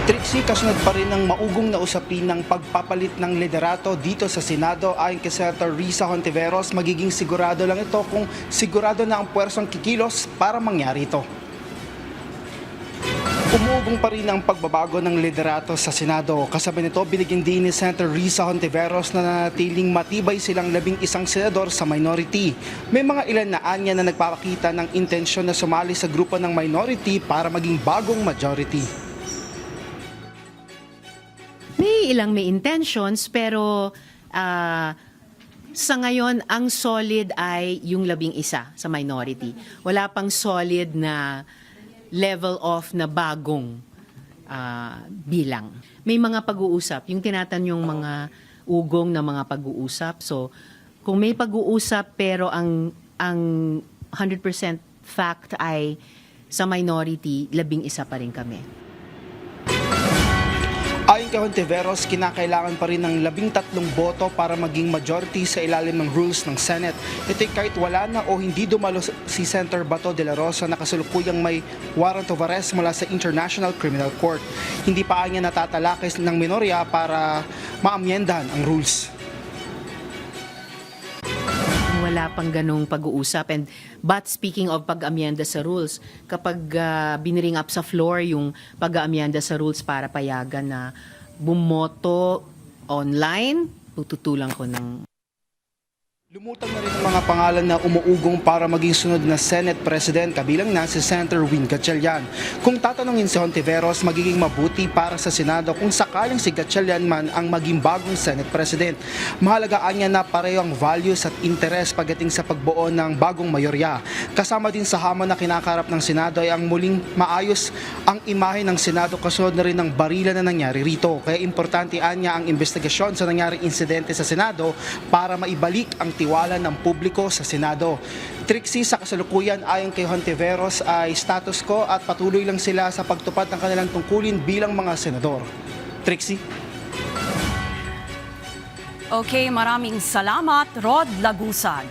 Trixie, kasunod pa rin ng maugong na usapin ng pagpapalit ng liderato dito sa Senado. Ayon kay Senator Risa Hontiveros, magiging sigurado lang ito kung sigurado na ang puwersong kikilos para mangyari ito. Umuugong pa rin ang pagbabago ng liderato sa Senado. Kasabay nito, binigyan din ni Senator Risa Hontiveros na nanatiling matibay silang 11 senador sa minority. May mga ilan na anya na nagpapakita ng intensyon na sumali sa grupo ng minority para maging bagong majority. May ilang may intentions pero sa ngayon ang solid ay yung 11 sa minority. Wala pang solid na level of na bagong bilang. May mga pag-uusap, yung tinatanyong mga ugong na mga pag-uusap. So kung may pag-uusap pero ang 100% fact ay sa minority, 11 pa rin kami. Ayon kay Hontiveros, kinakailangan pa rin ng 13 boto para maging majority sa ilalim ng rules ng Senate. Ito'y kahit wala na o hindi dumalo si Senator Bato de la Rosa na kasalukuyang may warrant of arrest mula sa International Criminal Court. Hindi pa niya natatalakis ng minorya para maamyendahan ang rules. Wala pang ganong pag-uusap. But speaking of pag-amyenda sa rules, kapag biniring up sa floor yung pag-amyenda sa rules para payagan na bumoto online, tututulan ko ng... Lumutang na rin ang mga pangalan na umuugong para maging sunod na Senate President, kabilang na si Senator Win Gatchalian. Kung tatanungin si Hontiveros, magiging mabuti para sa Senado kung sakaling si Gatchalian man ang maging bagong Senate President. Mahalagaan niya na pareho ang values at interes pagdating sa pagbuo ng bagong mayorya. Kasama din sa hamon na kinakarap ng Senado ay ang muling maayos ang imahe ng Senado kasunod na rin ng barila na nangyari rito. Kaya importante niya ang investigasyon sa nangyaring insidente sa Senado para maibalik ang tiwala ng publiko sa Senado. Trixie, sa kasalukuyan ayon kay Hontiveros ay status quo at patuloy lang sila sa pagtupad ng kanilang tungkulin bilang mga senador. Trixie? Okay, maraming salamat, Rod Lagusan.